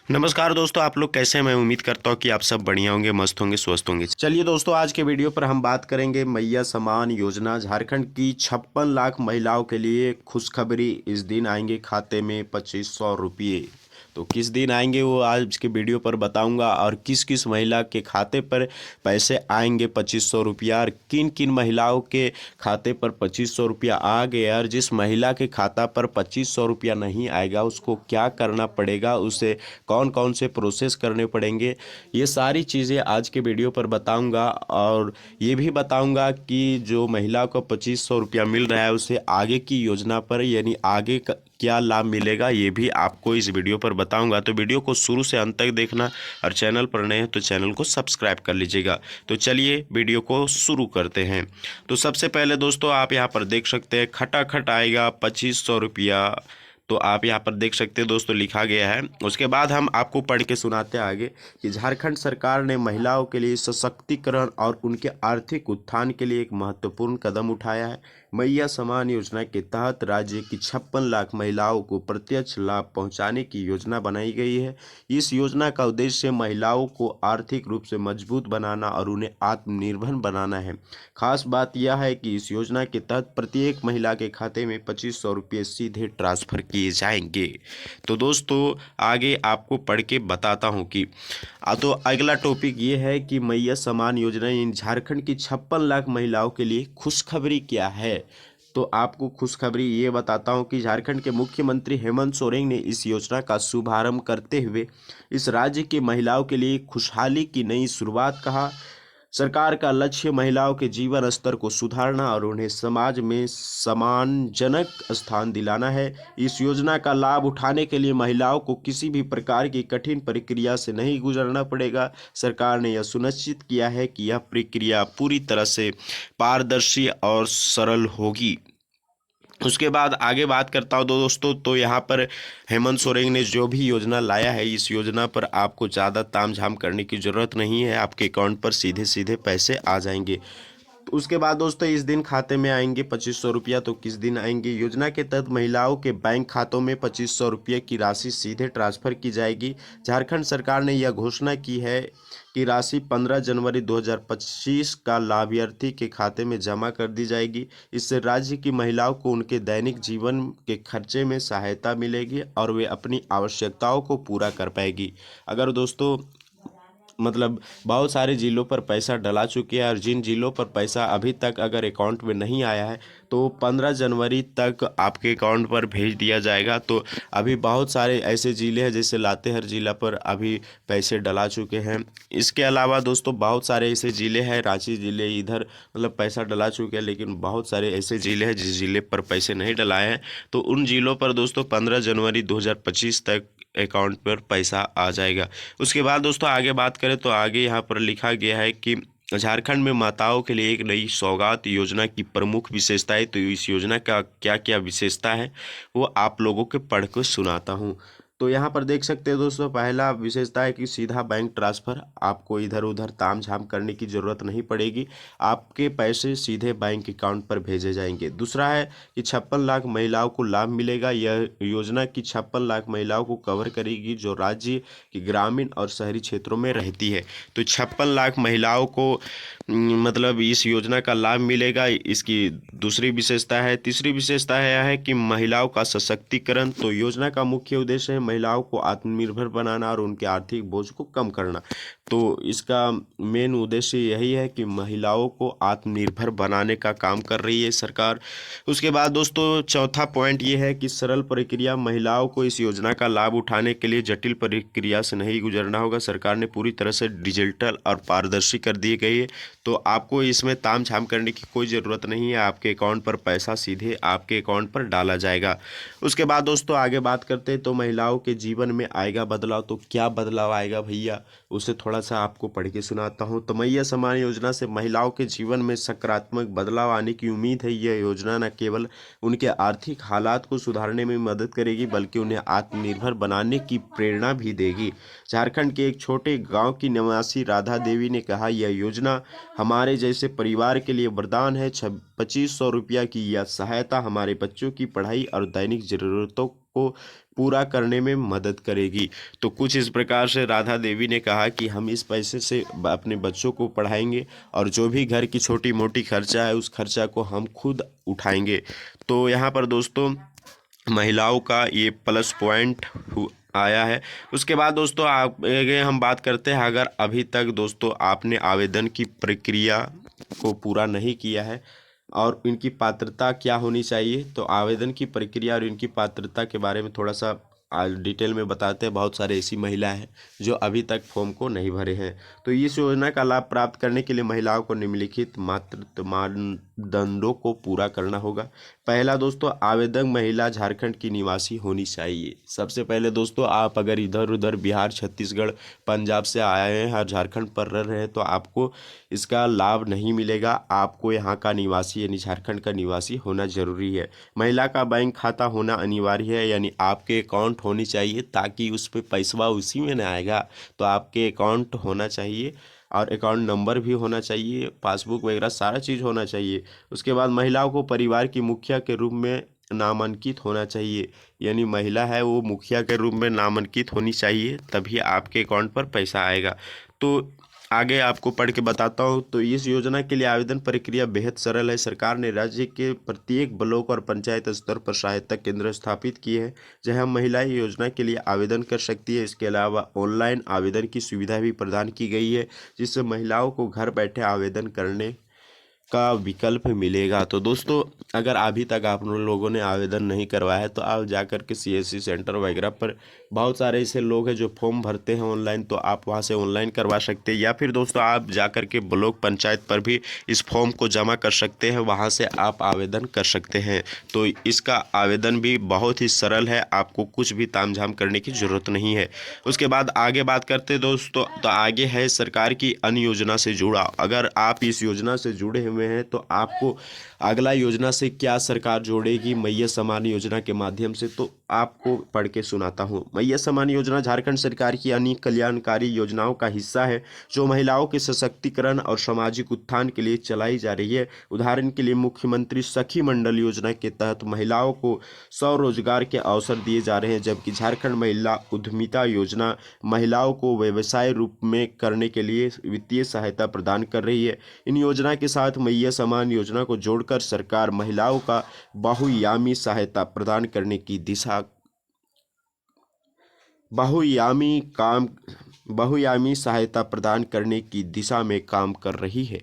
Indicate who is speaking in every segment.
Speaker 1: नमस्कार दोस्तों, आप लोग कैसे हैं? मैं उम्मीद करता हूँ कि आप सब बढ़िया होंगे, मस्त होंगे, स्वस्थ होंगे। चलिए दोस्तों, आज के वीडियो पर हम बात करेंगे मैया समान योजना। झारखंड की 56 लाख महिलाओं के लिए खुशखबरी। इस दिन आएंगे खाते में 2500 रुपये। तो किस दिन आएंगे वो आज के वीडियो पर बताऊंगा, और किस किस महिला के खाते पर पैसे आएंगे 2500 रुपया, और किन किन महिलाओं के खाते पर 2500 रुपया आ गया, और जिस महिला के खाता पर 2500 रुपया नहीं आएगा उसको क्या करना पड़ेगा, उसे कौन कौन से प्रोसेस करने पड़ेंगे, ये सारी चीज़ें आज के वीडियो पर बताऊंगा। और ये भी बताऊंगा कि जो महिला को 2500 रुपया मिल रहा है उसे आगे की योजना पर, यानी आगे का क्या लाभ मिलेगा, ये भी आपको इस वीडियो पर बताऊंगा। तो वीडियो को शुरू से अंत तक देखना, और चैनल पर नए हैं तो चैनल को सब्सक्राइब कर लीजिएगा। तो चलिए वीडियो को शुरू करते हैं। तो सबसे पहले दोस्तों, आप यहाँ पर देख सकते हैं खटाखट आएगा 2500 रुपया। तो आप यहाँ पर देख सकते हैं दोस्तों, लिखा गया है। उसके बाद हम आपको पढ़ के सुनाते हैं आगे कि झारखंड सरकार ने महिलाओं के लिए सशक्तिकरण और उनके आर्थिक उत्थान के लिए एक महत्वपूर्ण कदम उठाया है। मैया समान योजना के तहत राज्य की 56 लाख महिलाओं को प्रत्यक्ष लाभ पहुंचाने की योजना बनाई गई है। इस योजना का उद्देश्य महिलाओं को आर्थिक रूप से मजबूत बनाना और उन्हें आत्मनिर्भर बनाना है। खास बात यह है कि इस योजना के तहत प्रत्येक महिला के खाते में 2500 रुपये सीधे ट्रांसफर किए जाएंगे। तो दोस्तों, आगे आपको पढ़ के बताता हूँ कि तो अगला टॉपिक ये है कि मैया समान योजना इन झारखंड की 56 लाख महिलाओं के लिए खुशखबरी क्या है। तो आपको खुशखबरी ये बताता हूँ कि झारखंड के मुख्यमंत्री हेमंत सोरेन ने इस योजना का शुभारंभ करते हुए इस राज्य की महिलाओं के लिए खुशहाली की नई शुरुआत कहा। सरकार का लक्ष्य महिलाओं के जीवन स्तर को सुधारना और उन्हें समाज में सम्मानजनक स्थान दिलाना है। इस योजना का लाभ उठाने के लिए महिलाओं को किसी भी प्रकार की कठिन प्रक्रिया से नहीं गुजरना पड़ेगा। सरकार ने यह सुनिश्चित किया है कि यह प्रक्रिया पूरी तरह से पारदर्शी और सरल होगी। उसके बाद आगे बात करता हूँ दोस्तों, तो यहाँ पर हेमंत सोरेन ने जो भी योजना लाया है, इस योजना पर आपको ज़्यादा तामझाम करने की ज़रूरत नहीं है। आपके अकाउंट पर सीधे सीधे पैसे आ जाएंगे। तो उसके बाद दोस्तों, इस दिन खाते में आएंगे 2500 रुपया। तो किस दिन आएंगे? योजना के तहत महिलाओं के बैंक खातों में 2500 रुपये की राशि सीधे ट्रांसफर की जाएगी। झारखंड सरकार ने यह घोषणा की है कि राशि 15 जनवरी 2025 का लाभार्थी के खाते में जमा कर दी जाएगी। इससे राज्य की महिलाओं को उनके दैनिक जीवन के खर्चे में सहायता मिलेगी और वे अपनी आवश्यकताओं को पूरा कर पाएगी। अगर दोस्तों बहुत सारे जिलों पर पैसा डला चुके हैं, और जिन जिलों पर पैसा अभी तक अगर अकाउंट में नहीं आया है तो 15 जनवरी तक आपके अकाउंट पर भेज दिया जाएगा। तो अभी बहुत सारे ऐसे ज़िले हैं, जैसे लातेहार जिला पर अभी पैसे डला चुके हैं। इसके अलावा दोस्तों बहुत सारे ऐसे ज़िले हैं, रांची ज़िले, इधर पैसा डला चुके हैं, लेकिन बहुत सारे ऐसे ज़िले हैं जिस ज़िले पर पैसे नहीं डलाए हैं। तो उन ज़िलों पर दोस्तों 15 जनवरी 2025 तक अकाउंट पर पैसा आ जाएगा। उसके बाद दोस्तों आगे बात करें तो आगे यहाँ पर लिखा गया है कि झारखंड में माताओं के लिए एक नई सौगात योजना की प्रमुख विशेषताएं। तो इस योजना का क्या क्या विशेषता है वो आप लोगों के पढ़ कर सुनाता हूँ। तो यहाँ पर देख सकते हैं दोस्तों, पहला विशेषता है कि सीधा बैंक ट्रांसफ़र, आपको इधर उधर ताम झाम करने की ज़रूरत नहीं पड़ेगी। आपके पैसे सीधे बैंक अकाउंट पर भेजे जाएंगे। दूसरा है कि 56 लाख महिलाओं को लाभ मिलेगा। यह योजना की 56 लाख महिलाओं को कवर करेगी जो राज्य की ग्रामीण और शहरी क्षेत्रों में रहती है। तो 56 लाख महिलाओं को इस योजना का लाभ मिलेगा। इसकी दूसरी विशेषता है। तीसरी विशेषता है यह है कि महिलाओं का सशक्तिकरण। तो योजना का मुख्य उद्देश्य है महिलाओं को आत्मनिर्भर बनाना और उनके आर्थिक बोझ को कम करना। तो इसका मेन उद्देश्य यही है कि महिलाओं को आत्मनिर्भर बनाने का काम कर रही है सरकार। उसके बाद दोस्तों चौथा पॉइंट ये है कि सरल प्रक्रिया। महिलाओं को इस योजना का लाभ उठाने के लिए जटिल प्रक्रिया से नहीं गुजरना होगा। सरकार ने पूरी तरह से डिजिटल और पारदर्शी कर दी गई है। तो आपको इसमें ताम झाम करने की कोई ज़रूरत नहीं है। आपके अकाउंट पर पैसा सीधे आपके अकाउंट पर डाला जाएगा। उसके बाद दोस्तों आगे बात करते हैं तो महिलाओं के जीवन में आएगा बदलाव। तो क्या बदलाव आएगा भैया, उसे थोड़ा सा आपको पढ़ के सुनाता हूँ। तो मैया समान योजना से महिलाओं के जीवन में सकारात्मक बदलाव आने की उम्मीद है। यह योजना न केवल उनके आर्थिक हालात को सुधारने में मदद करेगी बल्कि उन्हें आत्मनिर्भर बनाने की प्रेरणा भी देगी। झारखंड के एक छोटे गांव की निवासी राधा देवी ने कहा, यह योजना हमारे जैसे परिवार के लिए वरदान है। 2500 रुपया की यह सहायता हमारे बच्चों की पढ़ाई और दैनिक जरूरतों को पूरा करने में मदद करेगी। तो कुछ इस प्रकार से राधा देवी ने कहा कि हम इस पैसे से अपने बच्चों को पढ़ाएंगे और जो भी घर की छोटी मोटी खर्चा है उस खर्चा को हम खुद उठाएंगे। तो यहाँ पर दोस्तों महिलाओं का ये प्लस पॉइंट आया है। उसके बाद दोस्तों आगे हम बात करते हैं, अगर अभी तक दोस्तों आपने आवेदन की प्रक्रिया को पूरा नहीं किया है और इनकी पात्रता क्या होनी चाहिए, तो आवेदन की प्रक्रिया और इनकी पात्रता के बारे में थोड़ा सा आज डिटेल में बताते हैं। बहुत सारे ऐसी महिलाएं हैं जो अभी तक फॉर्म को नहीं भरे हैं। तो इस योजना का लाभ प्राप्त करने के लिए महिलाओं को निम्नलिखित मानदंडों को पूरा करना होगा। पहला दोस्तों, आवेदक महिला झारखंड की निवासी होनी चाहिए। सबसे पहले दोस्तों, आप अगर इधर उधर बिहार, छत्तीसगढ़, पंजाब से आए हैं और झारखंड पर रह रहे हैं तो आपको इसका लाभ नहीं मिलेगा। आपको यहाँ का निवासी यानी झारखंड का निवासी होना जरूरी है। महिला का बैंक खाता होना अनिवार्य है, यानी आपके अकाउंट होनी चाहिए, ताकि उस पर पैसा उसी में ना आएगा। तो आपके अकाउंट होना चाहिए और अकाउंट नंबर भी होना चाहिए, पासबुक वगैरह सारा चीज़ होना चाहिए। उसके बाद महिलाओं को परिवार की मुखिया के रूप में नामांकित होना चाहिए, यानी महिला है वो मुखिया के रूप में नामांकित होनी चाहिए, तभी आपके अकाउंट पर पैसा आएगा। तो आगे आपको पढ़ के बताता हूँ। तो इस योजना के लिए आवेदन प्रक्रिया बेहद सरल है। सरकार ने राज्य के प्रत्येक ब्लॉक और पंचायत स्तर पर सहायता केंद्र स्थापित किए हैं जहां महिलाएं योजना के लिए आवेदन कर सकती है। इसके अलावा ऑनलाइन आवेदन की सुविधा भी प्रदान की गई है, जिससे महिलाओं को घर बैठे आवेदन करने का विकल्प मिलेगा। तो दोस्तों, अगर अभी तक आप लोगों ने आवेदन नहीं करवाया है तो आप जाकर के CSC सेंटर वगैरह पर बहुत सारे ऐसे लोग हैं जो फॉर्म भरते हैं ऑनलाइन, तो आप वहां से ऑनलाइन करवा सकते हैं, या फिर दोस्तों आप जाकर के ब्लॉक पंचायत पर भी इस फॉर्म को जमा कर सकते हैं, वहां से आप आवेदन कर सकते हैं। तो इसका आवेदन भी बहुत ही सरल है, आपको कुछ भी तामझाम करने की ज़रूरत नहीं है। उसके बाद आगे बात करते हैं दोस्तों, तो आगे है सरकार की अन्य योजना से जुड़ा। अगर आप इस योजना से जुड़े हुए हैं तो आपको अगला योजना से क्या सरकार जोड़ेगी मैया सम्मान योजना के माध्यम से, तो आपको पढ़ के सुनाता हूँ। मैया सम्मान योजना झारखंड सरकार की अन्य कल्याणकारी योजनाओं का हिस्सा है जो महिलाओं के सशक्तिकरण और सामाजिक उत्थान के लिए चलाई जा रही है। उदाहरण के लिए मुख्यमंत्री सखी मंडल योजना के तहत महिलाओं को स्वरोजगार के अवसर दिए जा रहे हैं, जबकि झारखंड महिला उद्यमिता योजना महिलाओं को व्यवसाय रूप में करने के लिए वित्तीय सहायता प्रदान कर रही है। इन योजना के साथ मैया सम्मान योजना को जोड़कर सरकार महिलाओं का बहुआयामी सहायता प्रदान करने की दिशा बहुआयामी सहायता प्रदान करने की दिशा में काम कर रही है।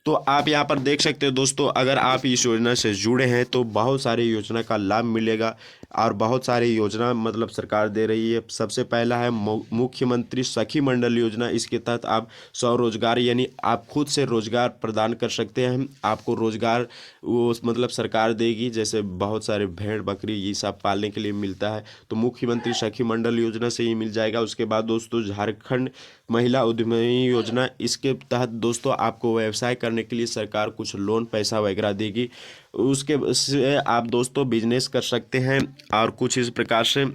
Speaker 1: तो आप यहाँ पर देख सकते हो दोस्तों, अगर आप इस योजना से जुड़े हैं तो बहुत सारी योजना का लाभ मिलेगा और बहुत सारी योजना मतलब सरकार दे रही है। सबसे पहला है मुख्यमंत्री सखी मंडल योजना। इसके तहत आप स्वरोजगार यानी आप खुद से रोजगार प्रदान कर सकते हैं। आपको रोजगार वो मतलब सरकार देगी, जैसे बहुत सारे भेड़ बकरी ये सब पालने के लिए मिलता है, तो मुख्यमंत्री सखी मंडल योजना से ही मिल जाएगा। उसके बाद दोस्तों झारखंड महिला उद्यमी योजना, इसके तहत दोस्तों आपको व्यवसाय करने के लिए सरकार कुछ लोन पैसा वगैरह देगी, उसके से आप दोस्तों बिजनेस कर सकते हैं और कुछ इस प्रकार से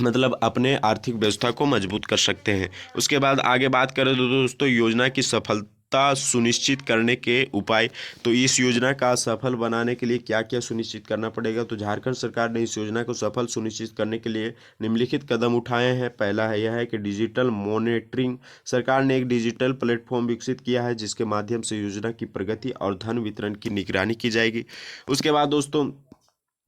Speaker 1: मतलब अपने आर्थिक व्यवस्था को मजबूत कर सकते हैं। उसके बाद आगे बात करें तो दोस्तों योजना की सफलता सुनिश्चित करने के उपाय। तो इस योजना का सफल बनाने के लिए क्या क्या सुनिश्चित करना पड़ेगा, तो झारखंड सरकार ने इस योजना को सफल सुनिश्चित करने के लिए निम्नलिखित कदम उठाए हैं। पहला है यह है कि डिजिटल मॉनिटरिंग। सरकार ने एक डिजिटल प्लेटफॉर्म विकसित किया है जिसके माध्यम से योजना की प्रगति और धन वितरण की निगरानी की जाएगी। उसके बाद दोस्तों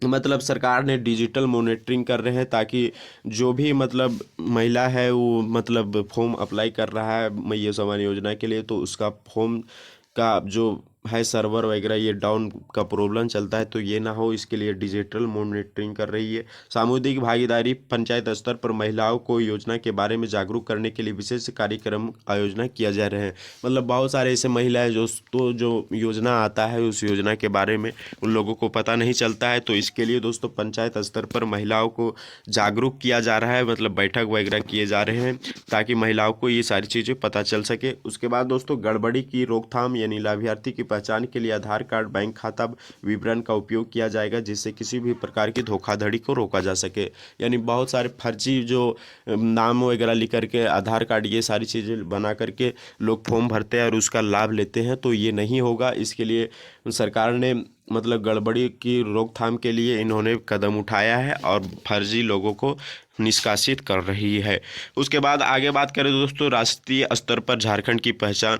Speaker 1: मतलब सरकार ने डिजिटल मॉनिटरिंग कर रहे हैं ताकि जो भी मतलब महिला है वो मतलब फॉर्म अप्लाई कर रहा है मैया सम्मान योजना के लिए, तो उसका फॉर्म का जो है सर्वर वगैरह ये डाउन का प्रॉब्लम चलता है, तो ये ना हो इसके लिए डिजिटल मॉनिटरिंग कर रही है। सामुदायिक भागीदारी। पंचायत स्तर पर महिलाओं को योजना के बारे में जागरूक करने के लिए विशेष कार्यक्रम आयोजना किया जा रहे हैं। मतलब बहुत सारे ऐसे महिलाएं जो योजना आता है उस योजना के बारे में उन लोगों को पता नहीं चलता है, तो इसके लिए दोस्तों पंचायत स्तर पर महिलाओं को जागरूक किया जा रहा है, मतलब बैठक वगैरह किए जा रहे हैं ताकि महिलाओं को ये सारी चीज़ें पता चल सके। उसके बाद दोस्तों गड़बड़ी की रोकथाम यानी लाभार्थी की पहचान के लिए आधार कार्ड, बैंक खाता विवरण का उपयोग किया जाएगा, जिससे किसी भी प्रकार की धोखाधड़ी को रोका जा सके। यानी बहुत सारे फर्जी जो नाम वगैरह लिख करके आधार कार्ड ये सारी चीज़ें बना करके लोग फॉर्म भरते हैं और उसका लाभ लेते हैं, तो ये नहीं होगा। इसके लिए सरकार ने मतलब गड़बड़ी की रोकथाम के लिए इन्होंने कदम उठाया है और फर्जी लोगों को निष्कासित कर रही है। उसके बाद आगे बात करें दोस्तों राष्ट्रीय स्तर पर झारखंड की पहचान,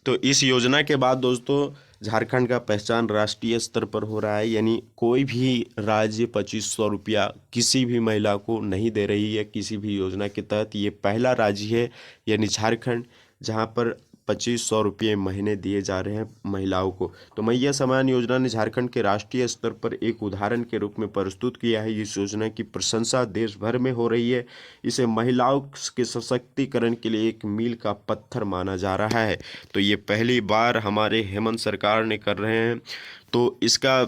Speaker 1: तो इस योजना के बाद दोस्तों झारखंड का पहचान राष्ट्रीय स्तर पर हो रहा है। यानी कोई भी राज्य 2500 रुपया किसी भी महिला को नहीं दे रही है किसी भी योजना के तहत। ये पहला राज्य है यानी झारखंड जहां पर 2500 रुपये महीने दिए जा रहे हैं महिलाओं को। तो मैया सम्मान योजना ने झारखंड के राष्ट्रीय स्तर पर एक उदाहरण के रूप में प्रस्तुत किया है। इस योजना की प्रशंसा देश भर में हो रही है। इसे महिलाओं के सशक्तिकरण के लिए एक मील का पत्थर माना जा रहा है। तो ये पहली बार हमारे हेमंत सरकार ने कर रहे हैं, तो इसका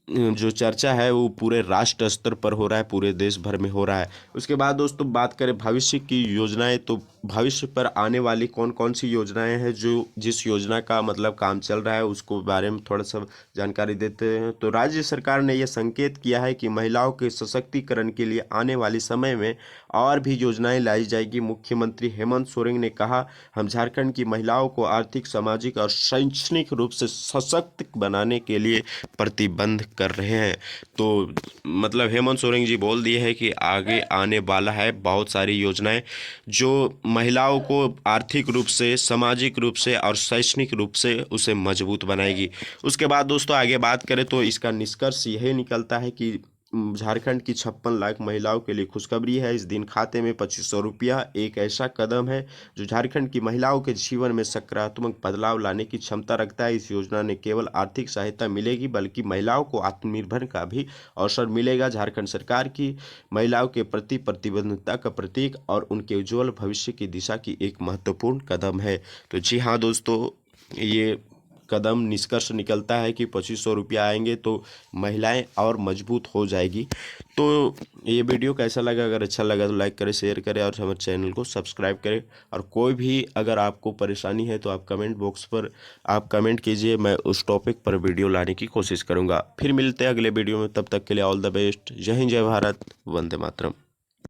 Speaker 1: जो चर्चा है वो पूरे राष्ट्र स्तर पर हो रहा है, पूरे देश भर में हो रहा है। उसके बाद दोस्तों बात करें भविष्य की योजनाएं, तो भविष्य पर आने वाली कौन कौन सी योजनाएं हैं, जो जिस योजना का मतलब काम चल रहा है उसको बारे में थोड़ा सा जानकारी देते हैं। तो राज्य सरकार ने यह संकेत किया है कि महिलाओं के सशक्तिकरण के लिए आने वाले समय में और भी योजनाएं लाई जाएगी। मुख्यमंत्री हेमंत सोरेन ने कहा, हम झारखंड की महिलाओं को आर्थिक, सामाजिक और शैक्षणिक रूप से सशक्त बनाने के लिए प्रतिबद्ध कर रहे हैं। तो मतलब हेमंत सोरेन जी बोल दिए हैं कि आगे आने वाला है बहुत सारी योजनाएं जो महिलाओं को आर्थिक रूप से, सामाजिक रूप से और शैक्षणिक रूप से उसे मजबूत बनाएगी। उसके बाद दोस्तों आगे बात करें तो इसका निष्कर्ष यही निकलता है कि झारखंड की 56 लाख महिलाओं के लिए खुशखबरी है। इस दिन खाते में 2500 रुपया एक ऐसा कदम है जो झारखंड की महिलाओं के जीवन में सकारात्मक बदलाव लाने की क्षमता रखता है। इस योजना ने केवल आर्थिक सहायता मिलेगी बल्कि महिलाओं को आत्मनिर्भर का भी अवसर मिलेगा। झारखंड सरकार की महिलाओं के प्रति प्रतिबद्धता का प्रतीक और उनके उज्जवल भविष्य की दिशा की एक महत्वपूर्ण कदम है। तो जी हाँ दोस्तों, ये कदम निष्कर्ष निकलता है कि 2500 रुपया आएंगे तो महिलाएं और मजबूत हो जाएगी। तो ये वीडियो कैसा लगा? अगर अच्छा लगा तो लाइक करें, शेयर करें और हमारे चैनल को सब्सक्राइब करें। और कोई भी अगर आपको परेशानी है तो आप कमेंट बॉक्स पर आप कमेंट कीजिए, मैं उस टॉपिक पर वीडियो लाने की कोशिश करूँगा। फिर मिलते हैं अगले वीडियो में, तब तक के लिए ऑल द बेस्ट। जय हिंद, जय भारत, वंदे मातरम।